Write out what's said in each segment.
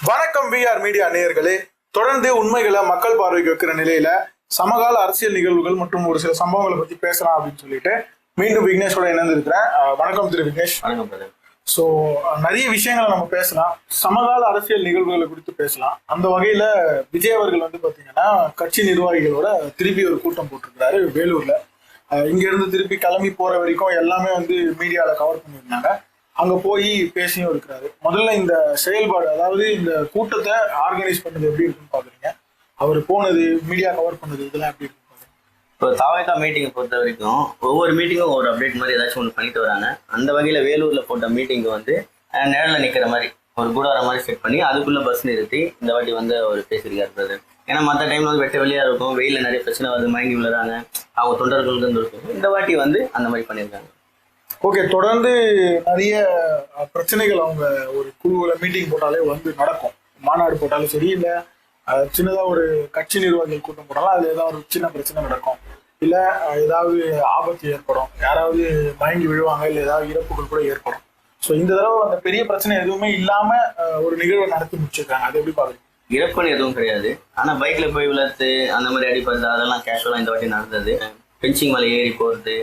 வணக்கம் VR media நேயர்களே. தொடர்ந்து உண்மைகளை மக்கள் பார்வைக்கு வைக்கிற நிலையில சமகால அரசியல் நிகழ்வுகள் மற்றும் ஒரு சில சம்பவங்களை பத்தி பேசலாம் அப்படின்னு சொல்லிட்டு மீண்டும் விக்னேஷோட இணைந்திருக்கிறேன். வணக்கம் திரு விக்னேஷ். வணக்கம். ஸோ நிறைய விஷயங்களை நம்ம பேசலாம், சமகால அரசியல் நிகழ்வுகளை குறித்து பேசலாம். அந்த வகையில விஜய் அவர்கள் வந்து பாத்தீங்கன்னா கட்சி நிர்வாகிகளோட திருப்பி ஒரு கூட்டம் போட்டிருக்கிறாரு வேலூர்ல. இங்க இருந்து திருப்பி கிளம்பி போற வரைக்கும் எல்லாமே வந்து மீடியால கவர் பண்ணியிருந்தாங்க. அங்க போய் பேசியும் இருக்கிறாரு. முதல்ல இந்த செயல்பாடு, அதாவது இந்த கூட்டத்தை ஆர்கனைஸ் பண்ணது எப்படி இருக்குன்னு பாக்குறீங்க? அவர் போனது, மீடியா கவர் பண்ணது, இதெல்லாம் எப்படி இருக்கு? இப்போ தாவேகா மீட்டிங்கை பொறுத்த வரைக்கும் ஒவ்வொரு மீட்டிங்கும் ஒரு அப்டேட் மாதிரி ஏதாச்சும் ஒன்று பண்ணிட்டு வராங்க. அந்த வகையில வேலூர்ல போட்ட மீட்டிங் வந்து நிழல்ல நிக்கிற மாதிரி ஒரு கூடார மாதிரி செட் பண்ணி அதுக்குள்ள பஸ் நிறுத்தி இந்த வாட்டி வந்து அவர் பேசியிருக்காரு. ஏன்னா மற்ற டைம்ல வந்து வெட்ட வெளியா இருக்கும், வெயில நிறைய பிரச்சனை வந்து மயங்கி விழுறாங்க, அவங்க தொண்டர்களுக்கு இருக்கும். இந்த வாட்டி வந்து அந்த மாதிரி பண்ணியிருக்காங்க. ஓகே, தொடர்ந்து நிறைய பிரச்சனைகள் அவங்க ஒரு குழுவில் மீட்டிங் போட்டாலே வந்து நடக்கும். மாநாடு போட்டாலும் சரி, இல்லை சின்னதாக ஒரு கட்சி நிர்வாகிகள் கூட்டம் போட்டாலும் அதில் ஏதாவது ஒரு சின்ன பிரச்சனை நடக்கும், இல்லை ஏதாவது ஆபத்து ஏற்படும், யாராவது மயங்கி விழுவாங்க, இல்லை ஏதாவது இறப்புகள் கூட ஏற்படும். ஸோ இந்த தடவை அந்த பெரிய பிரச்சனை எதுவுமே இல்லாமல் ஒரு நிகழ்வை நடத்தி முடிச்சிருக்காங்க. அது எப்படி பாக்குறீங்க? இறப்புன்னு எதுவும் கிடையாது, ஆனால் பைக்ல போய் விழுத்து அந்த மாதிரி அடிப்படுறது அதெல்லாம் கேஷுவலாக இந்த வாட்டி நடந்தது. பென்சிங் மேலே ஏறி போகிறது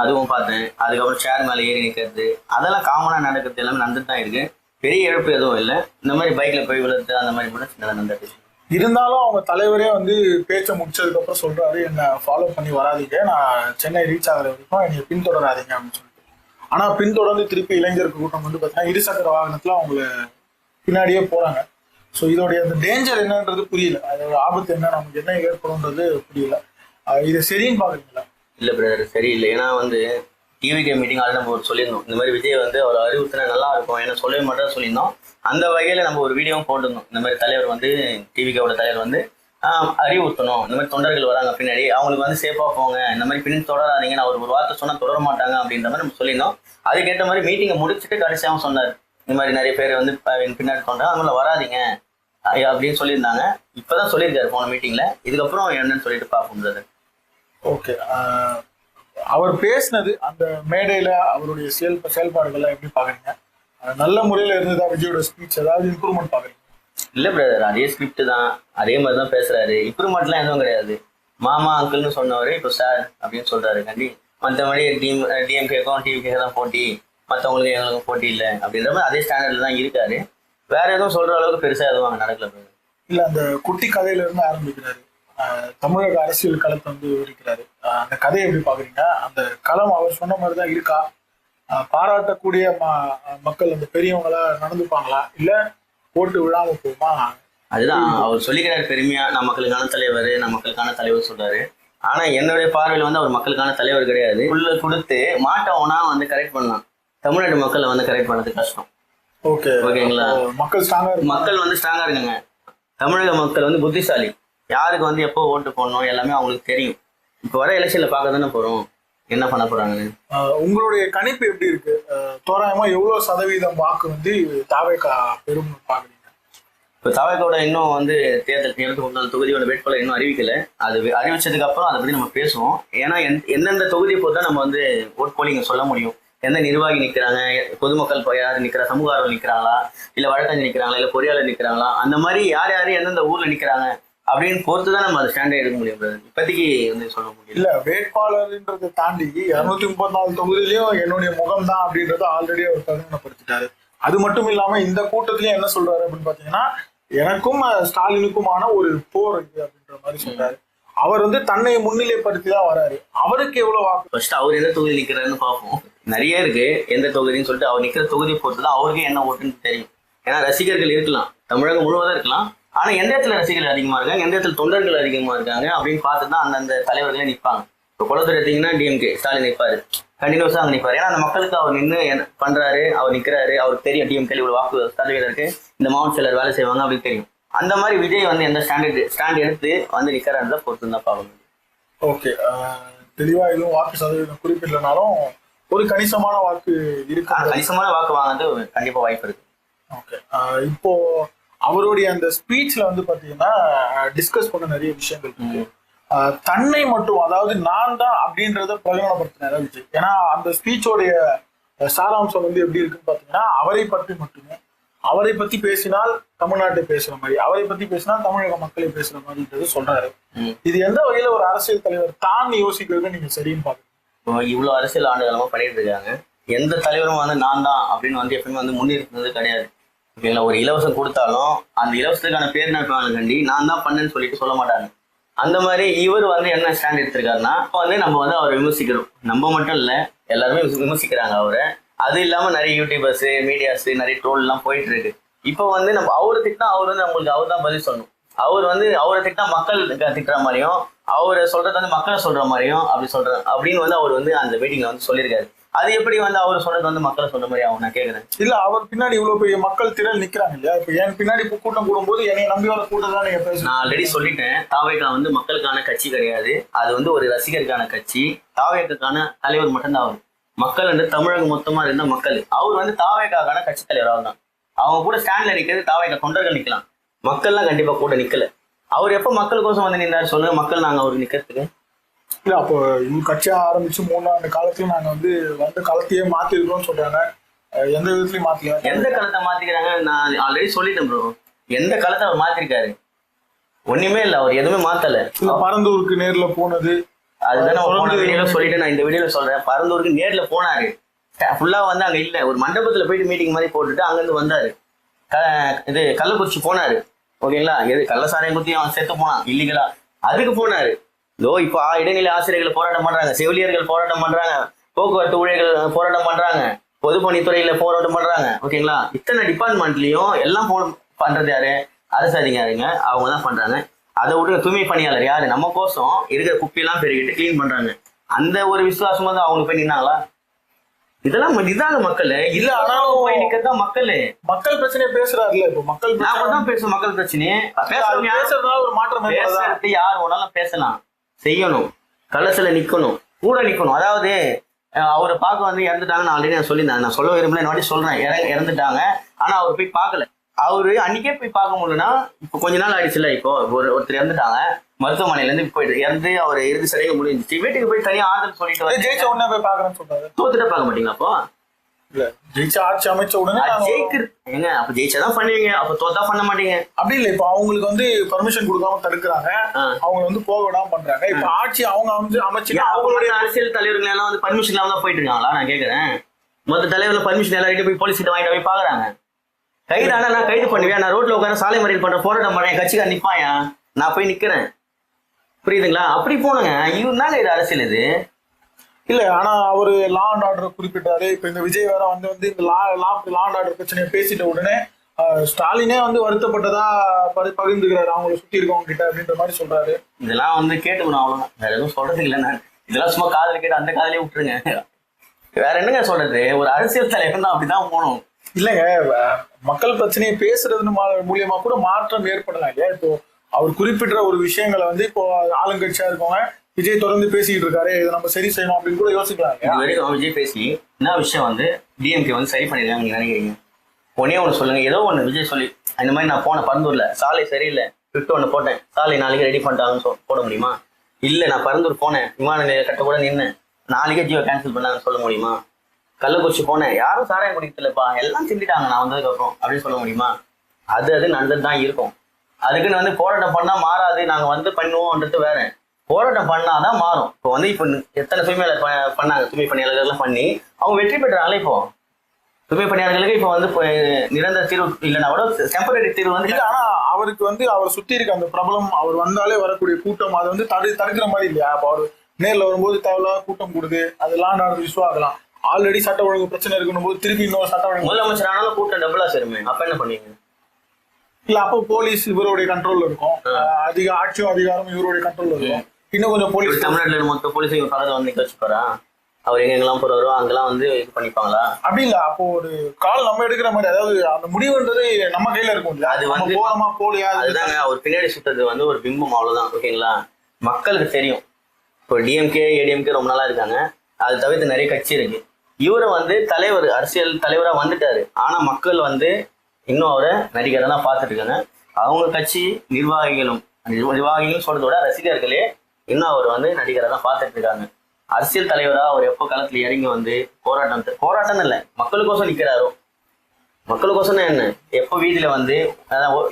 அதுவும் பார்த்தேன். அதுக்கப்புறம் சேர் மேலே ஏறி நிற்கிறது, அதெல்லாம் காமனாக நடக்கிறது எல்லாமே நடந்துட்டு தான் இருக்கு. பெரிய இழப்பு எதுவும் இல்லை. இந்த மாதிரி பைக்ல போய் விழுத்து அந்த மாதிரி கூட நடந்துட்டு இருந்தாலும் அவங்க தலைவரே வந்து பேச்சை முடிச்சதுக்கு அப்புறம் சொல்றாரு, என்ன ஃபாலோ பண்ணி வராதிங்க, நான் சென்னை ரீச் ஆகிற வரைக்கும் என்னை பின்தொடராதிங்க அப்படின்னு சொல்லிட்டு. ஆனா பின்தொடர்ந்து திருப்பி இளைஞருக்கு கூட்டம் வந்து பார்த்தீங்கன்னா இருசக்கர வாகனத்துல அவங்கள பின்னாடியே போறாங்க. ஸோ இதோடைய அந்த டேஞ்சர் என்னன்றது புரியல, அதோட ஆபத்து என்ன, நமக்கு என்ன ஏற்படும்ன்றது புரியல. இதை சரின்னு பாக்குறீங்களா? இல்லை பிரதர், சரியில்லை. ஏன்னா வந்து டிவிகே மீட்டிங் ஆல்ரெடி நம்ம சொல்லியிருந்தோம், இந்த மாதிரி விஜய் வந்து அவர் அறிவுறுத்தினா நல்லா இருக்கும், ஏன்னா சொல்லவே மாட்டேன் சொல்லியிருந்தோம். அந்த வகையில் நம்ம ஒரு வீடியோவும் போட்டிருந்தோம். இந்த மாதிரி தலைவர் வந்து டிவிகேவோட தலைவர் வந்து அறிவுறுத்தணும், இந்த மாதிரி தொண்டர்கள் வராங்க பின்னாடி, அவங்களுக்கு வந்து சேஃபாக போங்க, இந்த மாதிரி பின்னாடி தொடராதீங்க, நான் ஒரு வார்த்தை சொன்னால் தொடர மாட்டாங்க அப்படின்ற மாதிரி நம்ம சொல்லியிருந்தோம். அதுக்கேற்ற மாதிரி மீட்டிங்கை முடிச்சுட்டு கடைசியாகவும் சொன்னார், இந்த மாதிரி நிறைய பேர் வந்து பின்னாடி தோன்றாங்க, அவங்கள வராதிங்க அப்படின்னு சொல்லியிருந்தாங்க. இப்போதான் சொல்லியிருக்காரு போன மீட்டிங்கில். இதுக்கப்புறம் என்னன்னு சொல்லிட்டு பார்ப்போம். ஓகே, அவர் பேசினது அந்த மேடையில அவருடைய செயல்பாடுகள்லாம் எப்படி பாக்குறீங்க? நல்ல முறையில இருந்ததா விஜயோட ஸ்பீச்? ஏதாவது இம்ப்ரூவ்மெண்ட் பாக்குறீங்க? இல்ல பிரதர், அதே ஸ்கிரிப்ட் தான், அதே மாதிரி தான் பேசுறாரு. இம்ப்ரூவ்மெண்ட்லாம் எதுவும் கிடையாது. மாமா அங்கிள்னு சொன்னவரு இப்போ சார் அப்படின்னு சொல்றாரு. கண்டி மற்றபடி டிஎம்கேக்கும் டிவிகே தான் போட்டி, மற்றவங்களுக்கு எங்களுக்கும் போட்டி இல்லை அப்படின்ற மாதிரி அதே ஸ்டாண்டர்ட்ல தான் இருக்காரு. வேற எதுவும் சொல்ற அளவுக்கு பெருசா எதுவும் அங்கே நடக்கல பிரதர். இல்ல, அந்த குட்டி கதையில இருந்து ஆரம்பிக்கிறாரு, தமிழக அரசியல் களத்தை வந்து விவரிக்கிறாரு. அந்த கதையை எப்படி பாக்குறீங்க? அந்த களம் அவர் சொன்ன மாதிரிதான் இருக்கா? பாராட்டக்கூடிய மக்கள் அந்த பெரியவங்களா நடந்துப்பாங்களா, இல்ல போட்டு விழாம போகுமா? அதுதான் அவர் சொல்லிக்கிறாரு பெருமையா, நான் மக்களுக்கான தலைவர், நான் மக்களுக்கான தலைவர் சொல்றாரு. ஆனா என்னுடைய பார்வையில் வந்து அவர் மக்களுக்கான தலைவர் கிடையாது. உள்ள கொடுத்து மாட்டவனா வந்து கரெக்ட் பண்ணலாம், தமிழ்நாட்டு மக்களை வந்து கரெக்ட் பண்ணது கஷ்டம். ஓகேங்களா? மக்கள் வந்து ஸ்ட்ராங்கா இருக்காங்க. தமிழக மக்கள் வந்து புத்திசாலி, யாருக்கு வந்து எப்போ ஓட்டு போடணும் எல்லாமே அவங்களுக்கு தெரியும். இப்போ வர எலெக்ஷன்ல பார்க்க தானே போறோம் என்ன பண்ண போறாங்கன்னு. உங்களுடைய கணிப்பு எப்படி இருக்கு? தோராயமா எவ்வளவு சதவீதம் வாக்கு வந்து தாவேகா பெரும் பாக்குறீங்க? இப்போ தாவேகாவோட இன்னும் வந்து தேர்தல் 23 தொகுதியோட வேட்பாளர் இன்னும் அறிவிக்கல. அது அறிவிச்சதுக்கு அப்புறம் அதை பத்தி நம்ம பேசுவோம். ஏன்னா எந்தெந்த தொகுதியை பொறுத்தா நம்ம வந்து ஓட் போலிங்க சொல்ல முடியும். எந்த நிர்வாகி நிற்கிறாங்க, பொதுமக்கள் யார் நிற்கிறா, சமூக ஆர்வம் நிற்கிறாங்களா, இல்லை வழக்கறிஞர் நிற்கிறாங்களா, இல்லை பொறியாளர் நிற்கிறாங்களா, அந்த மாதிரி யார் யார் எந்தெந்த ஊர்ல நிற்கிறாங்க அப்படின்னு பொறுத்து தான் நம்ம அதை ஸ்டாண்டர்ட் எடுக்க முடியும். இப்போதைக்கு வந்து சொல்ல முடியும். இல்ல, வேட்பாளர்ன்றதை தாண்டி 234 தொகுதியிலையும் என்னுடைய முகம் தான் அப்படின்றத ஆல்ரெடி அவர் பிரகடனப்படுத்திட்டாரு. அது மட்டும் இல்லாம இந்த கூட்டத்திலயும் என்ன சொல்றாரு அப்படின்னு பாத்தீங்கன்னா, எனக்கும் ஸ்டாலினுக்குமான ஒரு போர் இது அப்படின்ற மாதிரி சொல்றாரு. அவர் வந்து தன்னை முன்னிலைப்படுத்தி தான் வராரு. அவருக்கு எவ்வளவு வாக்கு? ஃபர்ஸ்ட் அவர் எந்த தொகுதி நிற்கிறாருன்னு பார்ப்போம். நிறைய இருக்கு எந்த தொகுதின்னு சொல்லிட்டு, அவர் நிற்கிற தொகுதியை பொறுத்து தான் அவருக்கு என்ன ஓட்டுன்னு தெரியும். ஏன்னா ரசிகர்கள் இருக்கலாம், தமிழகம் முழுவதும் இருக்கலாம். ஆனா எந்த இடத்துல ரசிகர்கள் அதிகமா இருக்காங்க, எந்த இடத்துல தொண்டர்கள் அதிகமா இருக்காங்க அப்படின்னு பார்த்து தான் அந்தந்த தலைவர்களே நிற்பாங்க. இப்போ குளத்தூர் எடுத்தீங்கன்னா டிஎம்கே ஸ்டாலின் நிற்பாரு, கண்டினியூஸா அங்கே நிற்பாரு. ஏன்னா அந்த மக்களுக்கு அவர் நின்று பண்றாரு, அவர் நிற்கிறாரு, அவருக்கு தெரியும் டிஎம்கே இவ்வளவு வாக்கு சதவீதம் இருக்கு, இந்த மாவட்ட செயலர் வேலை செய்வாங்க அப்படின்னு தெரியும். அந்த மாதிரி விஜய் வந்து எந்த ஸ்டாண்ட் எடுத்து வந்து நிற்கிறாருன்றத பொறுத்து தான் பார்க்கணும். ஓகே, தெளிவா எதுவும் வாக்கு சதவீதம் குறிப்பிடலனாலும் ஒரு கணிசமான வாக்கு இருக்கு. கணிசமான வாக்கு வாங்குறது கண்டிப்பா வாய்ப்பு இருக்கு. ஓகே, இப்போ அவருடைய அந்த ஸ்பீச்ல வந்து பாத்தீங்கன்னா டிஸ்கஸ் பண்ண நிறைய விஷயங்கள் இருக்கு. தன்னை மட்டும், அதாவது நான் தான் அப்படின்றத பிரகடனப்படுத்தினார் விஜய். ஏன்னா அந்த ஸ்பீச்சோடைய சாராம்சம் வந்து எப்படி இருக்குன்னு பாத்தீங்கன்னா, அவரை பற்றி மட்டுமே, அவரை பத்தி பேசினால் தமிழ்நாட்டை பேசுற மாதிரி, அவரை பத்தி பேசினால் தமிழக மக்களை பேசுற மாதிரின்றது சொல்றாரு. இது எந்த வகையில ஒரு அரசியல் தலைவர் தான் யோசிக்கிறது நீங்க சரின்னு பாக்குறீங்க? இவ்வளவு அரசியல் ஆண்டுகளமா பண்ணிட்டு இருக்காங்க. எந்த தலைவரும் வந்து நான் தான் அப்படின்னு வந்து எப்பவுமே வந்து முன்னிறுத்துறது கிடையாது. ஓகேங்களா? ஒரு இலவசம் கொடுத்தாலும் அந்த இலவசத்துக்கான பேர் கண்டி நான் தான் பண்ணேன்னு சொல்லிட்டு சொல்ல மாட்டாங்க. அந்த மாதிரி இவர் வந்து என்ன ஸ்டாண்ட் எடுத்திருக்காருன்னா வந்து நம்ம வந்து அவரை விமர்சிக்கிறோம். நம்ம மட்டும் இல்ல, எல்லாருமே விமர்சிக்கிறாங்க அவரை. அது இல்லாம நிறைய யூடியூபர்ஸ், மீடியாஸ், நிறைய ட்ரோல் எல்லாம் போயிட்டு இருக்கு. இப்போ வந்து நம்ம அவரை திட்டா அவர் வந்து நம்மளுக்கு அவர் தான் பதில் சொல்லணும். அவர் வந்து அவரை திட்டா மக்கள் திட்டுற மாதிரியும், அவரை சொல்றது வந்து மக்களை சொல்ற மாதிரியும் அப்படின்னு வந்து அவர் வந்து அந்த மீட்டிங்ல வந்து சொல்லியிருக்காரு. அது எப்படி வந்து அவர் சொல்றது வந்து மக்களை சொல்ற மாதிரி ஆகும்? நான் கேட்கிறேன். இல்ல, அவர் பின்னாடி இவ்வளவு பெரிய மக்கள் திரள் நிக்கிறாங்க இல்லையா? இப்ப என் பின்னாடி கூட்டம் கூடும்போது என்னை நம்பி வர கூட்டம் தான் நீங்க பேசுறீங்க. நான் ஆல்ரெடி சொல்லிட்டேன், தாவேகா வந்து மக்களுக்கான கட்சி கிடையாது. அது வந்து ஒரு ரசிகருக்கான கட்சி. தாவேகான தலைவர் மட்டும்தான் அவர். மக்கள் வந்து தமிழகம் மொத்தமா இருந்த மக்கள். அவர் வந்து தாவேகான கட்சி தலைவராக தான். அவங்க கூட ஸ்டாண்ட்ல நிக்கிறது தாவேகா தொண்டர்கள் நிக்கலாம். மக்கள்லாம் கண்டிப்பா கூட நிக்கல. அவர் எப்ப மக்களுக்கோசம் வந்து நின்றாரு சொல்லுங்க? மக்கள் நாங்க அவருக்கு நிக்கிறதுக்கு இல்ல. அப்போ இவங்க கட்சியா ஆரம்பிச்சு 3 ஆண்டு காலத்துல நாங்க வந்து காலத்தையே மாத்திருக்கோம்னு சொல்றாங்க. எந்த விதத்துலயும் மாத்தல. எந்த காலத்தை மாத்திக்கிறாங்க? நான் ஆல்ரெடி சொல்லிட்டேன் ப்ரோ. எந்த காலத்தை அவர் மாத்திருக்காரு? ஒண்ணுமே இல்ல. அவர் எதுவுமே மாத்தல. பரந்தூருக்கு நேர்ல போனது, அதுதான் நான் போன வீடியோல சொல்லிட்டு நான் இந்த வீடியோல சொல்றேன். பரந்தூருக்கு நேர்ல போனாரு. ஃபுல்லா வந்து அங்க இல்ல, ஒரு மண்டபத்துல போயிட்டு மீட்டிங் மாதிரி போட்டுட்டு அங்கிருந்து வந்தாரு. இது கள்ளக்குறிச்சி போனாரு. ஓகேங்களா? எது கள்ளசாரையும் குத்தி அவன் செத்து போனான் இல்லீங்களா? அதுக்கு போனாரு. இதோ இப்போ இடைநிலை ஆசிரியர்கள் போராட்டம் பண்றாங்க, செவிலியர்கள் போராட்டம் பண்றாங்க, போக்குவரத்து ஊழியர்கள் போராட்டம் பண்றாங்க, பொதுப்பணித்துறையில போராட்டம் பண்றாங்க. ஓகேங்களா? இத்தனை டிபார்ட்மெண்ட்லயும் எல்லாம் பண்றது யாரு? அரசு அதிகாரிங்க. அவங்க தான் பண்றாங்க. அதை விட்டு தூய்மை பணியாளர் யாரு? நம்ம கோசம் இருக்கிற குப்பையெல்லாம் பெருகிட்டு கிளீன் பண்றாங்க. அந்த ஒரு விசுவாசமா தான் அவங்க போய் நின்னாங்களா? இதெல்லாம் இதாங்க மக்கள் இல்ல. ஆனாலும் போய் நிக்கிறதான் மக்கள் பிரச்சனையை பேசுறாருல்ல. இப்போ மக்கள் நாம தான் பேசும் மக்கள் பிரச்சனையே. பேசுறதுனால ஒரு மாற்றம் பேசுறது யார் வேணாலும் பேசலாம், செய்யணும், களத்துல நிக்கணும், கூட நிக்கணும். அதாவது அவரை பார்க்க வந்து இறந்துட்டாங்கன்னு ஆல்ரெடி நான் சொல்லியிருந்தேன். நான் சொல்ல விரும்பல, இந்த வாட்டி சொல்றேன். இறந்துட்டாங்க. ஆனா அவர் போய் பார்க்கல. அவரு அன்னைக்கே போய் பார்க்க முடியலன்னா இப்போ கொஞ்ச நாள் ஆயிடுச்சுல. இப்போ ஒருத்தர் இறந்துட்டாங்க, மருத்துவமனையில இருந்து போயிட்டு இறந்து அவர் இறுதி சடங்கு முடிஞ்சிச்சு. வீட்டுக்கு போய் தனியா ஆறுதல் சொல்லிட்டு ஜெயிச்ச உடனே போய் பாக்குறேன்னு சொல்றாரு. தோத்துட்டு பார்க்க மாட்டீங்களா? அப்போ இல்ல, ஜெயிச்ச ஆட்சி அமைச்ச உடனே ஏங்க அப்ப ஜெயிச்சாதான் பண்ணுவீங்க, அப்ப தோத்தா பண்ண மாட்டீங்க. அப்படி இல்ல. இப்ப அவங்களுக்கு வந்து பர்மிஷன் கொடுக்காம தடுக்கிறாங்க, அவங்க வந்து போக விடாம பண்றாங்க. இப்ப ஆட்சி அவங்க வந்து அமைச்சு அவங்களுடைய அரசியல் தலைவர்கள் எல்லாம் வந்து பர்மிஷன் இல்லாம தான் போயிட்டு இருக்காங்களா? நான் கேக்குறேன். மொத்த தலைவர்கள் பர்மிஷன் எல்லார்கிட்ட போய் போலீஸ் கிட்ட வாங்கிட்டு போய் பாக்குறாங்க. கைதானா நான் கைது பண்ணுவேன், நான் ரோட்ல உட்கார சாலை மறியல் பண்ற போராட்டம் பண்ணேன், கட்சிக்கார நிப்பாயா, நான் போய் நிக்கிறேன். புரியுதுங்களா? அப்படி போனுங்க. இவருந்தாங்க இது அரசியல். இது இல்ல. ஆனா அவரு லா அண்ட் ஆர்டர் குறிப்பிட்டாரு. இப்ப இந்த விஜய் வேற வந்து இந்த லா அண்ட் ஆர்டர் பிரச்சனையை பேசிட்ட உடனே ஸ்டாலினே வந்து வருத்தப்பட்டதா பகிர்ந்துக்கிறாரு அவங்களை சுத்தி இருக்கவங்க கிட்ட அப்படின்ற மாதிரி சொல்றாரு. இதெல்லாம் வந்து கேட்டுக்கணும், அவ்வளவுதான். வேற எதுவும் சொல்றது இல்லை. நான் இதெல்லாம் சும்மா காதல கேட்டு அந்த காதலே விட்டுருங்க. வேற என்னங்க சொல்றது? ஒரு அரசியல் தலைவர் தான் அப்படிதான் போகணும். இல்லைங்க, மக்கள் பிரச்சனையை பேசுறது மூலியமா கூட மாற்றம் ஏற்படலாம் இல்லையா? இப்போ அவர் குறிப்பிட்ட ஒரு விஷயங்களை வந்து இப்போ ஆளுங்கட்சியா இருக்கவங்க விஜய் தொடர்ந்து பேசிட்டு இருக்காரு, இதை நம்ம சரி செய்யணும் அப்படின்னு கூட யோசிக்கலாம். இது வரைக்கும் விஜய் பேசி என்ன விஷயம் வந்து டிஎம்கே வந்து சரி பண்ணிருக்காங்க நீங்க நினைக்கிறீங்க? ஒன்னே ஒண்ணு சொல்லுங்க. ஏதோ ஒண்ணு விஜய் சொல்லி இந்த மாதிரி நான் போன பரந்தூர்ல சாலை சரியில்லை, ட்விட் ஒண்ணு போட்டேன், சாலை நாளைக்கு ரெடி பண்ணிட்டாங்கன்னு போட முடியுமா? இல்ல நான் பரந்தூர் போனேன், விமான நிலைய கட்ட கூட நின்று நாளைக்கே ஜியோ கேன்சல் பண்ணாங்கன்னு சொல்ல முடியுமா? கள்ளக்குறிச்சி போனேன், யாரும் சாராயம் குடிக்கலப்பா, எல்லாம் திண்டிட்டாங்க நான் வந்ததுக்கு அப்புறம் அப்படின்னு சொல்ல முடியுமா? அது நல்லதுதான் இருக்கும். அதுக்குன்னு வந்து போராட்டம் பண்ணா மாறாது, நாங்க வந்து பண்ணுவோம்ன்றது வேற. போராட்டம் பண்ணாதான் மாறும். இப்போ வந்து இப்போ எத்தனை தூய்மையாளர் பண்ணாங்க, தூய்மை பணியாளர்கள்லாம் பண்ணி அவங்க வெற்றி பெற்றாங்களே. இப்போ தூய்மை பணியாளர்களுக்கு இப்போ வந்து நிரந்தர தீர்வு இல்லைன்னா கூட டெம்பரரி தீர்வு வந்து. ஆனா அவருக்கு வந்து அவர் சுத்தி இருக்க அந்த பிரபலம், அவர் வந்தாலே வரக்கூடிய கூட்டம் அதை வந்து தடுக்கிற மாதிரி இல்லையா? அப்ப அவர் நேர்ல வரும்போது தேவையில்லாத கூட்டம் கொடுது, அதெல்லாம் நடந்து இஷ்யூ ஆகலாம். ஆல்ரெடி சட்ட ஒழுங்கு பிரச்சனை இருக்கணும் போது திருப்பி இன்னொரு சட்ட ஒழுங்கு முதலமைச்சர் ஆனாலும் கூட்டம் டபுளா சேருமே, அப்ப என்ன பண்ணுவீங்க? இல்ல, அப்போ போலீஸ் இவருடைய கண்ட்ரோல்ல இருக்கும், ஆட்சியும் அதிகாரம் இவருடைய கண்ட்ரோல்ல இருக்கும். இன்னும் கொஞ்சம் போலீஸ் தமிழ்நாட்டுல மொத்த போலீஸ் இவர் பக்கத்துல வந்து நிக்க வச்சுப்பாரா? அவர் எங்கெல்லாம் போறாரோ அங்கெல்லாம் வந்து இது பண்ணிப்பாங்களா? அப்படி இல்ல. அப்போ ஒரு கால் நம்ம எடுக்கிற மாதிரி, அதாவது அந்த முடிவுன்றது நம்ம கையில இருக்கும். அது வந்து போறமா போலியா அதுதாங்க. அவர் பின்னாடி சுத்தது வந்து ஒரு பிம்பம், அவ்வளவுதான். ஓகேங்களா? மக்களுக்கு தெரியும். இப்போ டிஎம்கே ஏடிஎம்கே ரொம்ப நாளா இருக்காங்க, அது தவிர்த்து நிறைய கட்சி இருக்கு. இவரை வந்து தலைவர், அரசியல் தலைவரா வந்துட்டாரு. ஆனா மக்கள் வந்து இன்னும் அவரை நடிகரை தான் பார்த்துட்டு இருக்காங்க. அவங்க கட்சி நிர்வாகிகளும் சொல்றத விட ரசிகர்களே இன்னும் அவர் வந்து நடிகரை தான் பார்த்துட்டு இருக்காங்க. அரசியல் தலைவரா அவர் எப்போ களத்துல இறங்கி வந்து போராட்டம் இல்லை மக்களுக்கோசம் நிக்கிறாரோ, மக்களுக்கோசம் என்ன எப்போ வீதியில வந்து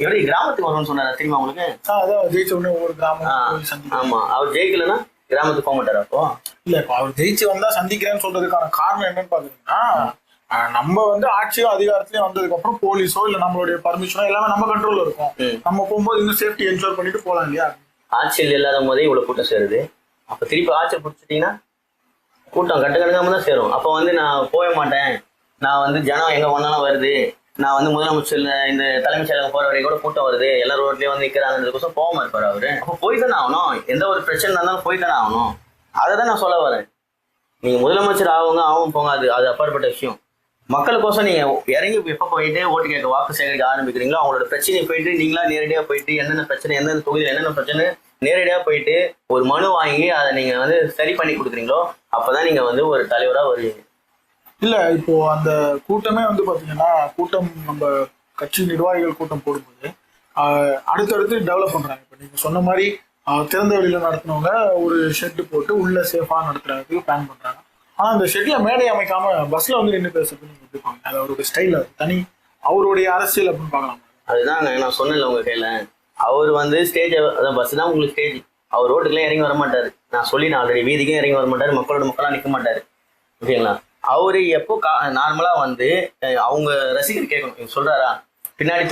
எப்படி கிராமத்துக்கு வரும்னு சொன்னாரு தெரியுமா உங்களுக்கு? அதான் ஜெயிச்ச உடனே ஒவ்வொரு கிராமம் ஆமா, அவர் ஜெயிக்கலன்னா கிராமத்துக்கு போக மாட்டாரு. அப்போ இல்ல, இப்ப அவர் ஜெயிச்சு வந்தா சந்திக்கிறேன்னு சொல்றதுக்கான காரணம் என்னன்னு பாத்தீங்கன்னா, நம்ம வந்து ஆட்சியும் அதிகாரத்திலயும் வந்ததுக்கு அப்புறம் போலீஸோ இல்ல நம்மளுடைய பர்மிஷனோ எல்லாமே நம்ம கண்ட்ரோல்ல இருக்கும். நம்ம போகும்போது இன்னும் சேஃப்டி என்ஷோர் பண்ணிட்டு போலாம் இல்லையா? ஆட்சியில் இல்லாத போதே இவ்வளவு கூட்டம் சேருது. அப்ப திருப்பி ஆட்சியில் பிடிச்சிட்டீங்கன்னா கூட்டம் கட்டுக்கணக்காம தான் சேரும். அப்போ வந்து நான் போக மாட்டேன், நான் வந்து ஜனம் எங்க போனாலும் வருது, நான் வந்து முதலமைச்சர் இந்த தலைமைச் செயலகம் போற வரைக்கும் கூட கூட்டம் வருது, எல்லா ரோட்லயும் வந்து நிக்கிறாங்கிறதுக்கோசம் போகாம இருப்பாரு அவரு. அப்போ போய் தானே ஆகணும், எந்த ஒரு பிரச்சனை இருந்தாலும் போய் தானே ஆகணும். அதை தான் நான் சொல்ல வரேன். நீங்க முதலமைச்சர் ஆகும் போங்க, அது அப்பாற்பட்ட விஷயம். மக்களுக்கோசம் நீங்க இறங்கி எப்ப போயிட்டு ஓட்டு கேட்க வாக்கு சேகரிக்க ஆரம்பிக்கிறீங்களோ அவங்களோட பிரச்சனையை போயிட்டு நீங்களா நேரடியா போயிட்டு என்னென்ன பிரச்சனை, எந்தெந்த தொகுதியில் என்னென்ன பிரச்சனை நேரடியா போயிட்டு ஒரு மனு வாங்கி அதை நீங்க வந்து சரி பண்ணி கொடுக்குறீங்களோ அப்பதான் நீங்க வந்து ஒரு தலைவரா வருவீங்க. இல்ல, இப்போ அந்த கூட்டமே வந்து பாத்தீங்கன்னா, கூட்டம் நம்ம கட்சி நிர்வாகிகள் கூட்டம் போடும்போது அடுத்தடுத்து டெவலப் பண்றாங்க. இப்ப நீங்க சொன்ன மாதிரி திறந்த வெளியில நடத்தினவங்க ஒரு ஷெட் போட்டு உள்ள சேஃபா நடத்துறதுக்கு பிளான் பண்றாங்க. ஆனா அந்த ஷெட்ல மேடை அமைக்காம பஸ்ல வந்து நின்று பேசுறது நீங்க எப்படி? அது அவருடைய ஸ்டைல், தனி அவருடைய அரசியல் அப்படின்னு பார்க்கலாம். அதுதான் நான் சொன்னேன்ல உங்க கையில, அவர் வந்து ஸ்டேஜ் பஸ் தான் உங்களுக்கு ஸ்டேஜ். அவர் ரோட்டுக்குலாம் இறங்கி வர மாட்டாரு. நான் சொல்லினேன் ஆல்ரெடி, வீதிக்கும் இறங்கி வர மாட்டாரு, மக்களா நிற்க மாட்டாரு. ஓகேங்களா? அவரு எப்போ நார்மலா வந்து அவங்க ரசிகர் கேட்கணும், இவங்க சொல்றாரா பின்னாடி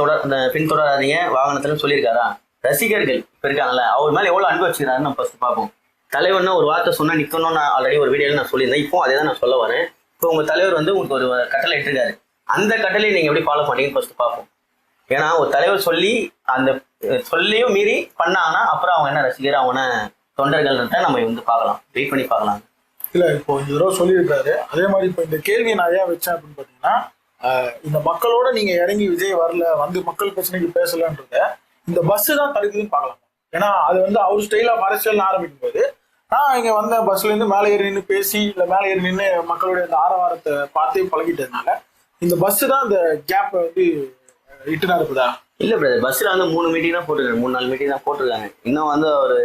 பின்தொடராதீங்க வாகனத்துல சொல்லியிருக்காரா, ரசிகர்கள் இப்ப இருக்காங்கல்ல அவர் மேல எவ்வளவு அன்பு வச்சுக்கிறாருன்னு நம்ம ஃபர்ஸ்ட் பார்ப்போம். தலைவர்னா ஒரு வார்த்தை சொன்னா நிக்கணும்னு நான் ஆல்ரெடி ஒரு வீடியோல நான் சொல்லியிருந்தேன். இப்போ அதே தான் நான் சொல்ல வரேன். இப்போ உங்க தலைவர் வந்து உங்களுக்கு ஒரு கட்டளை இட்டிருக்காரு, அந்த கட்டளையை நீங்க எப்படி ஃபாலோ பண்ணீங்கன்னு ஃபர்ஸ்ட் பார்ப்போம். ஏன்னா ஒரு தலைவர் சொல்லி அந்த சொல்லியும் மீறி பண்ணாங்கன்னா அப்புறம் அவங்க என்ன ரசிகர், அவங்க தொண்டர்கள்ன்றத நம்ம வந்து பார்க்கலாம், வெயிட் பண்ணி பார்க்கலாம். இல்ல, இப்போ இந்த தடவை சொல்லியிருக்காரு. அதே மாதிரி இப்போ இந்த கேள்வியை நான் ஏன் வச்சேன் அப்படின்னு பாத்தீங்கன்னா, இந்த மக்களோட நீங்க இறங்கி விஜய் வரல, வந்து மக்கள் பிரச்சனைக்கு பேசலன்றத இந்த பஸ் தான் தடுக்குதுன்னு பார்க்கலாம். ஏன்னா அது வந்து அவர் ஸ்டைல் ஆஃப் அரசியல் ஆரம்பிக்கும் போது நான் இங்க வந்த பஸ்ல இருந்து மேலே ஏறி நின்று பேசி இல்ல மேலே ஏறி நின்று மக்களுடைய அந்த ஆரவாரத்தை பார்த்தே பழகிட்டதுனால இந்த பஸ் தான் இந்த கேப் வந்து இட்டுனா இருக்குதா? இல்ல பிரதர், பஸ்ல வந்து 3 மீட்டிங் தான் போட்டுருக்காங்க, 3-4 மீட்டிங் தான் போட்டிருக்காங்க. இன்னும் வந்து ஒரு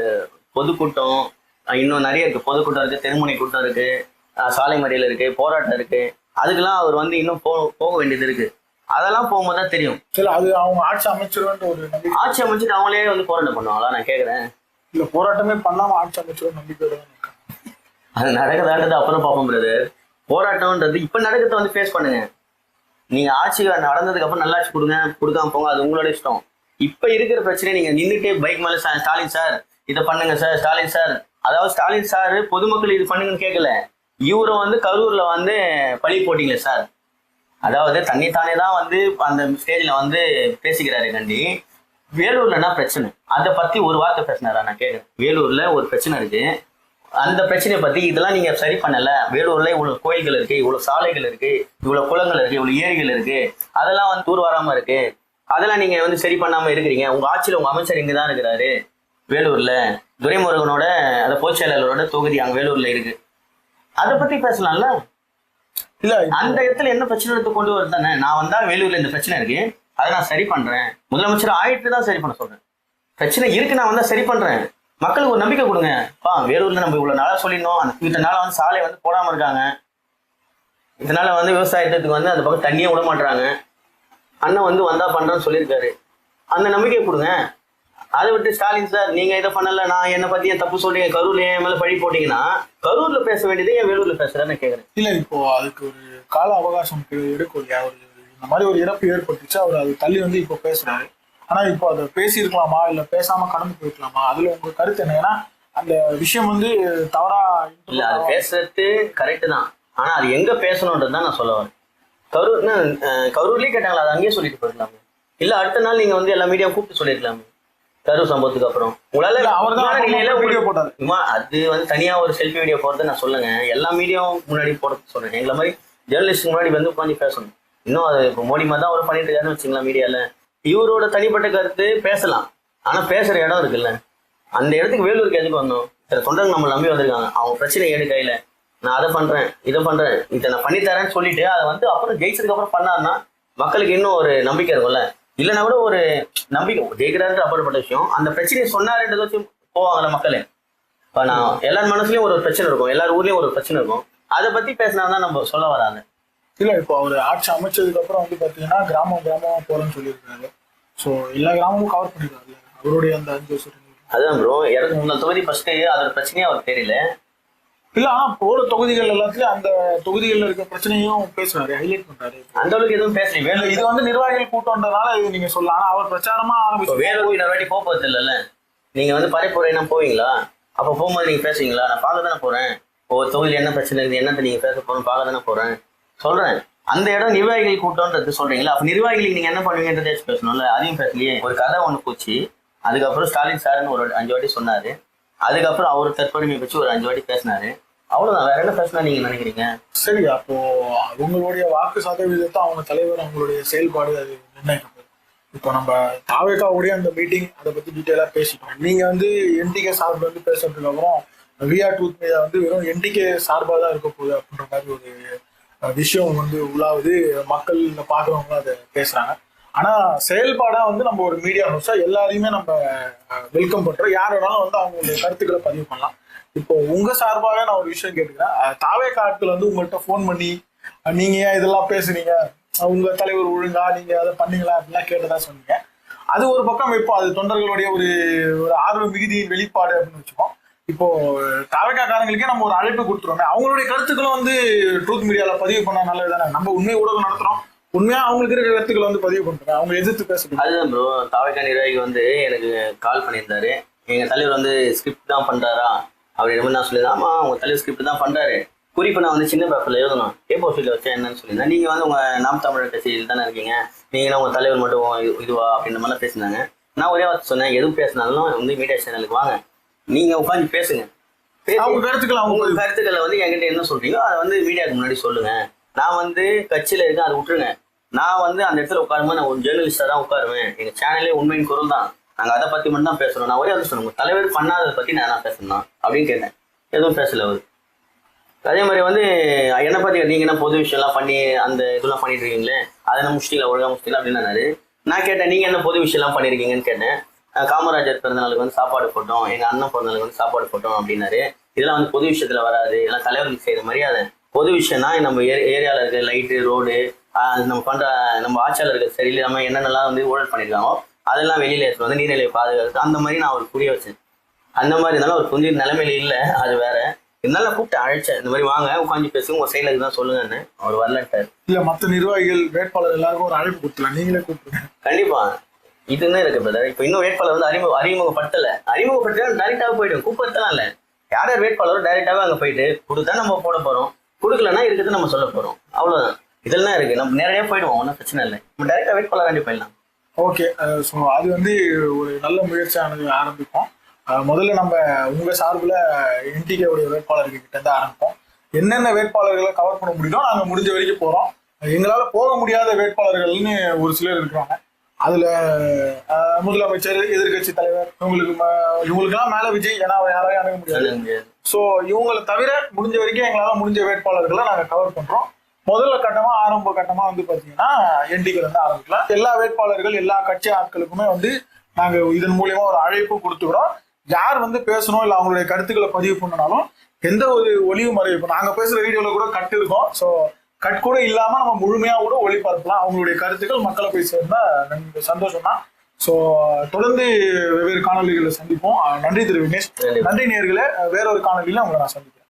பொதுக்கூட்டம் இன்னும் நிறைய இருக்கு. பொதுக்கூட்டம் இருக்கு, தெருமுனை கூட்டம் இருக்கு, சாலை மறியல் இருக்கு, போராட்டம் இருக்கு. அதுக்கெல்லாம் அவர் வந்து இன்னும் போக வேண்டியது இருக்கு. அதெல்லாம் போகும்போது தான் தெரியும். சரி, அது அவங்க ஆட்சி அமைச்சிருவேன்ற ஒரு நம்பிக்கை. ஆட்சி அமைச்சிட்டு அவங்களே வந்து போராட்டம் பண்ணுவாங்களா நான் கேட்கறேன். இல்ல, போராட்டமே பண்ணாம ஆட்சி அமைச்சிருவோம் நம்பிக்கை. அது நடக்குதான்றது அப்புறம் பார்ப்போம் பிரதர். போராட்டம்ன்றது இப்ப நடக்கிறத வந்து ஃபேஸ் பண்ணுங்க. நீங்க ஆட்சி நடந்ததுக்கு அப்புறம் நல்லாட்சி கொடுக்காம போங்க, அது உங்களோட இஷ்டம். இப்ப இருக்கிற பிரச்சனை நீங்க நின்றுட்டே பைக் மேல ஸ்டாலின் சார் இதை பண்ணுங்க சார், ஸ்டாலின் சார், அதாவது ஸ்டாலின் சார் பொதுமக்கள் இது பண்ணுங்கன்னு கேட்கல, இவரை வந்து கரூர்ல வந்து பழி போட்டீங்களே சார், அதாவது தன்னைத்தானே தான் வந்து அந்த ஸ்டேஜ்ல வந்து பேசிக்கிறாரு கண்டி. வேலூர்ல என்ன பிரச்சனை அதை பத்தி ஒரு வார்த்தை பேசினாரா நான் கேட்கறேன். வேலூர்ல ஒரு பிரச்சனை இருக்கு, அந்த பிரச்சனையை பத்தி இதெல்லாம் நீங்க சரி பண்ணல, வேலூர்ல இவ்வளவு கோயில்கள் இருக்கு, இவ்வளவு சாலைகள் இருக்கு, இவ்வளவு குளங்கள் இருக்கு, இவ்வளவு ஏரிகள் இருக்கு, அதெல்லாம் வந்து தூர் வராம இருக்கு, அதெல்லாம் நீங்க வந்து சரி பண்ணாம இருக்கிறீங்க. உங்க ஆட்சியில உங்க அமைச்சர் இங்கதான் இருக்கிறாரு வேலூர்ல, துரைமுருகனோட அந்த பொதுச் செயலாளரோட தொகுதி அங்க வேலூர்ல இருக்கு, அதை பத்தி பேசலாம்ல. இல்ல அந்த இடத்துல என்ன பிரச்சனை எடுத்து கொண்டு வருது தானே, நான் வந்தா வேலூர்ல இந்த பிரச்சனை இருக்கு அதை நான் சரி பண்றேன், முதலமைச்சர் ஆயிட்டு தான் சரி பண்ண சொல்றேன், பிரச்சனை இருக்கு நான் வந்தா சரி பண்றேன், மக்களுக்கு ஒரு நம்பிக்கை கொடுங்க. வேலூர்ல நம்ம இவ்வளவு நாளா சொல்லிடணும், அந்த இதனால வந்து சாலை வந்து போடாம இருக்காங்க, இதனால வந்து விவசாயத்துக்கு வந்து அந்த பக்கம் தண்ணியே விட மாட்டாங்க, அண்ணன் வந்து வந்தா பண்றேன்னு சொல்லியிருக்காரு, அந்த நம்பிக்கை கொடுங்க. அதை விட்டு ஸ்டாலின் சார் நீங்க இதை பண்ணல, நான் என்னை பத்தி என் தப்பு சொல்லி கரூர்ல என் மேல பழி போட்டீங்கன்னா கரூர்ல பேச வேண்டியது என் வேலூர்ல பேசுறேன்னு கேட்கறேன். இல்ல, இப்போ அதுக்கு ஒரு கால அவகாசம் எடுக்கும் இல்லையா? ஒரு இந்த மாதிரி ஒரு இறப்பு ஏற்பட்டுச்சு, அவர் அது தள்ளி வந்து இப்போ பேசுறாரு. ஆனா இப்போ அதை பேசியிருக்கலாமா இல்ல பேசாம கடந்து போயிருக்கலாமா, அதுல உங்க கருத்து என்ன? ஏன்னா அந்த விஷயம் வந்து தவறா இல்ல, அது பேசுறது கரெக்ட் தான், ஆனா அது எங்க பேசணும்ன்றது தான் நான் சொல்ல வரேன். கரூர்லயே கேட்டாங்களா, அது அங்கேயே சொல்லிட்டு போயிருக்கலாமே, இல்ல அடுத்த நாள் நீங்க வந்து எல்லா மீடியா கூப்பிட்டு சொல்லிருக்கலாமே. கரூர் சம்பவத்துக்கு அப்புறம் உங்களால அது வந்து தனியா ஒரு செல்ஃபி வீடியோ போடுறது நான் சொல்லுங்க, எல்லா மீடியாவும் முன்னாடி போடுறது சொல்றேன். எங்களை மாதிரி ஜேர்னலிஸ்ட் முன்னாடி வந்து உட்காந்து பேசணும். இன்னும் அது இப்போ மோடி மாதிரி தான் அவர் பண்ணிட்டு இருக்காருன்னு வச்சுங்களா மீடியால. இவரோட தனிப்பட்ட கருத்து பேசலாம், ஆனா பேசுற இடம் இருக்குல்ல, அந்த இடத்துக்கு வேலூருக்கு எதுக்கு வந்தோம்? சில தொண்டர்கள் நம்ம நம்பி வந்திருக்காங்க, அவங்க பிரச்சனை எடு கையில, நான் அதை பண்றேன் இதை பண்றேன் இதை நான் பண்ணித்தரேன்னு சொல்லிட்டு அதை வந்து அப்புறம் ஜெயிச்சதுக்கு அப்புறம் பண்ணாருன்னா மக்களுக்கு இன்னும் ஒரு நம்பிக்கை இருக்கும்ல. இல்லைன்னா கூட ஒரு நம்பிக்கை ஜெயிக்கிறாரு அப்பாற்பட்ட விஷயம், அந்த பிரச்சனையை சொன்னாருன்றதை வச்சு போவாங்கல்ல மக்களே. இப்போ நான் எல்லார் மனசுலயும் ஒரு பிரச்சனை இருக்கும், எல்லார் ஊர்லயும் ஒரு பிரச்சனை இருக்கும், அதை பத்தி பேசினா தான் நம்ம சொல்ல வராங்க. இல்ல இப்போ அவர் ஆட்சி அமைச்சதுக்கு அப்புறம் வந்து பாத்தீங்கன்னா கிராமமா போறேன்னு சொல்லியிருக்காரு. ஸோ எல்லா கிராமமும் கவர் பண்ணிருக்காரு அவருடைய அந்த 5 வருஷம். அதுதான் ப்ரோ, 203 தொகுதி ஃபர்ஸ்ட் அதோட பிரச்சனையே அவருக்கு தெரியல. இல்ல ஆனா போற தொகுதிகள் எல்லாத்துலயும் அந்த தொகுதிகள்ல இருக்க பிரச்சனையும் பேசுறாரு, ஹைலைட் பண்றாரு. அந்த அளவுக்கு எதுவும் பேசல. வேலூர் இது வந்து நிர்வாகிகள் கூட்டம்ன்றதால இது நீங்க சொல்லலாம். ஆனா அவர் பிரச்சாரமா ஆரம்பிச்சு வேலூர் இன்னொரு வாட்டி போக போறது இல்லைல்ல. நீங்க வந்து பரப்புரைனா போவீங்களா? அப்ப போகும்போது நீங்க பேசுவீங்களா? நான் பார்க்க தானே போறேன், ஒவ்வொரு தொகுதியில் என்ன பிரச்சனை இருக்குது, என்னத்தை நீங்க பேச போறோம் பார்க்க தானே போறேன் சொல்றேன். அந்த இடம் நிர்வாகிகள் கூட்டம்ன்றது சொல்றீங்களா? அப்ப நிர்வாகிகளுக்கு நீங்க என்ன பண்ணுவீங்கன்றதே பேசணும்ல. அதையும் பேசலையே. ஒரு கதை ஒண்ணு போச்சு. அதுக்கப்புறம் ஸ்டாலின் சார்னு ஒரு 5 வாட்டி சொன்னாரு. அதுக்கப்புறம் அவர் தற்பெருமை வச்சு ஒரு 5 வாட்டி பேசினாரு. அவ்வளவுதான். வேற என்ன பேசினா நீங்க நினைக்கிறீங்க? சரி, அப்போ அவங்களுடைய வாக்கு சதவீதத்தை அவங்க தலைவர் அவங்களுடைய செயல்பாடு அது நிர்ணயிக்கப்படும். இப்போ நம்ம தாவேகாவுடைய அந்த மீட்டிங் அதை பத்தி டீட்டெயிலா பேசிட்டோம். நீங்க வந்து என்டிகே சார்பில் வந்து பேசுறதுக்கு அப்புறம் விஆர் டூத் மீடியா வந்து வெறும் என்டிகே சார்பாக தான் இருக்க போகுது அப்படின்ற மாதிரி ஒரு விஷயம் வந்து உள்ளாவது மக்கள் பாக்குறவங்க அதை பேசுறாங்க. ஆனா செயல்பாடா வந்து நம்ம ஒரு மீடியா ஹவுஸா எல்லாரையுமே நம்ம வெல்கம் பண்றோம். யார் வேணாலும் வந்து அவங்களுடைய கருத்துக்களை பதிவு பண்ணலாம். இப்போ உங்க சார்பாக நான் ஒரு விஷயம் கேட்டுக்கிறேன். தாவேகா ஆட்கள் வந்து உங்கள்கிட்ட ஃபோன் பண்ணி நீங்க ஏன் இதெல்லாம் பேசுறீங்க, உங்க தலைவர் ஒழுங்கா நீங்க அதை பண்ணீங்களா அப்படிலாம் கேட்டதா சொன்னீங்க. அது ஒரு பக்கம் இப்போ அது தொண்டர்களுடைய ஒரு ஆர்வ மிகுதியின் வெளிப்பாடு அப்படின்னு வச்சுக்கோம். இப்போ தாவேகா காரங்களுக்கே நம்ம ஒரு அழைப்பு கொடுத்துருவோமே, அவங்களுடைய கருத்துக்களும் வந்து ட்ரூத் மீடியால பதிவு பண்ணா நல்லது தானே. நம்ம உண்மை ஊடகம் நடத்துறோம், உண்மையா அவங்களுக்கு இருக்கிற கருத்துக்களை வந்து பதிவு பண்றோம், அவங்க எதிர்த்து பேசுறோம். அதுதான் ப்ரோ, தாவேகா நிர்வாகி வந்து எனக்கு கால் பண்ணியிருந்தாரு. எங்க தலைவர் வந்து ஸ்கிரிப்ட் தான் பண்றாரா அப்படின்னு நான் சொல்லியிருந்தேன். ஆமா, உங்க தலைவர் ஸ்கிரிப்ட் தான் பண்றாரு, குறிப்பு நான் வந்து சின்ன பேப்பர்ல எழுதணும், ஏ4 ஷீட்ல வச்சா என்னன்னு சொல்லியிருந்தேன். நீங்க வந்து உங்க நாம் தமிழர் கட்சியில் தானே இருக்கீங்க, நீங்க உங்க தலைவர் மட்டும் இதுவா அப்படின்ற மாதிரிலாம் பேசினாங்க. நான் ஒரே வார்த்தை சொன்னேன், எதுவும் பேசினாலும் வந்து மீடியா சேனலுக்கு வாங்க, நீங்க உட்காந்து பேசுங்க. அவங்க கருத்துக்களை வந்து என்கிட்ட என்ன சொல்றீங்களோ அதை வந்து மீடியாவுக்கு முன்னாடி சொல்லுங்க. நான் வந்து கட்சியில இருக்கேன், அதை விட்டுருங்க. நான் வந்து அந்த இடத்துல உட்காரும்போது நான் ஒரு ஜேர்னலிஸ்டா தான் உட்காருவேன். எங்க சேனலே உண்மையின் குரல் தான், நாங்க அதை பத்தி மட்டும் தான் பேசுறோம். நான் ஒரே அதை சொன்னேன், தலைவர் பண்ணாததை பத்தி நான் பேசணும் அப்படின்னு கேட்டேன். எதுவும் பேசல அவரு. அதே மாதிரி வந்து என்னை பத்தி நீங்க என்ன பொது விஷயம் எல்லாம் பண்ணி அந்த இதெல்லாம் பண்ணிட்டு இருக்கீங்களே, அதை நான் முஷ்டில ஒழுங்கா முஷ்டில அப்படின்னு நான் கேட்டேன். நீங்க என்ன பொது விஷயம் எல்லாம் பண்ணிருக்கீங்கன்னு கேட்டேன். காமராஜர் பிறந்தநாளுக்கு வந்து சாப்பாடு போட்டோம், எங்க அண்ணன் பிறந்தநாளுக்கு வந்து சாப்பாடு போட்டோம் அப்படின்னாரு. இதெல்லாம் வந்து பொது விஷயத்துல வராது, இதெல்லாம் தலைவருக்கு செய்யற மரியாதை. பொது விஷயம்னா நம்ம ஏரியாவில் இருக்க லைட்டு ரோடு, நம்ம பண்ற நம்ம ஆட்சியாளர்கள் சரியில்லாம என்னென்னலாம் வந்து ஊழல் பண்ணியிருக்காங்களோ அதெல்லாம் வெளியில எடுத்து வந்து நீர்நிலை பாதுகாத்து அந்த மாதிரி நான் அவருக்கு புரிய வச்சேன். அந்த மாதிரி இருந்தாலும் அவர் புரிஞ்ச நிலைமையில இல்லை, அது வேற. இருந்தாலும் நான் கூப்பிட்டு அழைச்சேன், இந்த மாதிரி வாங்க உட்காந்து பேசுங்க, உங்க சைட்ல தான் சொல்லுங்கன்னு. அவர் வரலன்ட்டார். இல்ல மற்ற நிர்வாகிகள் வேட்பாளர் எல்லாருக்கும் ஒரு அழைப்பு கொடுத்துலாம், நீங்களே கூப்பிடுங்க. கண்டிப்பா இதுன்னு இருக்கு பிரதர். இப்போ இன்னும் வேட்பாளர் வந்து அறிமுகப்படுத்தல டைரக்டாக போயிடும், கூப்பிடுறதுலாம் இல்லை. யார் யார் வேட்பாளரும் டைரக்டாவே அங்கே போயிட்டு கொடுத்தா நம்ம போட போறோம், கொடுக்கலன்னா இருக்கிறது நம்ம சொல்ல போறோம், அவ்வளவுதான். இதெல்லாம் இருக்கு, நம்ம நேரடியாக போயிடுவோம், ஒன்றும் பிரச்சனை இல்லை. நம்ம டைரக்டா வேட்பாளர் ஆண்டி போயிடலாம். ஓகே, ஸோ அது வந்து ஒரு நல்ல முயற்சியானது ஆரம்பிப்போம். முதல்ல நம்ம உங்க சார்பில் என்டிகேவுடைய வேட்பாளர்கள் கிட்ட இருந்து ஆரம்பிப்போம். என்னென்ன வேட்பாளர்களை கவர் பண்ண முடியுமோ நாங்கள் முடிஞ்ச வரைக்கும் போறோம். எங்களால போக முடியாத வேட்பாளர்கள்னு ஒரு சிலர் இருக்கிறாங்க. அதுல முதலமைச்சர், எதிர்கட்சி தலைவர், இவங்களுக்கெல்லாம் மேல விஜய், ஏன்னா யாராலையும் அணுக முடியாது. ஸோ இவங்களை தவிர முடிஞ்ச வரைக்கும் எங்களால முடிஞ்ச வேட்பாளர்களை நாங்கள் கவர் பண்றோம். முதல்ல கட்டமா ஆரம்ப கட்டமா வந்து பாத்தீங்கன்னா என்டிகே வந்து ஆரம்பிக்கலாம். எல்லா வேட்பாளர்கள் எல்லா கட்சி ஆட்களுக்குமே வந்து நாங்க இதன் மூலியமா ஒரு அழைப்பு கொடுத்துக்கிறோம். யார் வந்து பேசணும் இல்ல அவங்களுடைய கருத்துக்களை பதிவு பண்ணனாலும் எந்த ஒரு ஒளிவு மறைவு, இப்போ நாங்க பேசுற வீடியோல கூட கட் இருக்கும். ஸோ கட் கூட இல்லாம நம்ம முழுமையா கூட ஒளிபரப்பலாம். அவங்களுடைய கருத்துக்கள் மக்களை போய் சேர்ந்தா சந்தோஷம் தான். ஸோ தொடர்ந்து வெவ்வேறு காணொலிகளை சந்திப்போம். நன்றி திரு விக்னேஷ். நன்றி நேயர்களே, வேற ஒரு காணொலியில உங்களை நான் சந்திப்பேன்.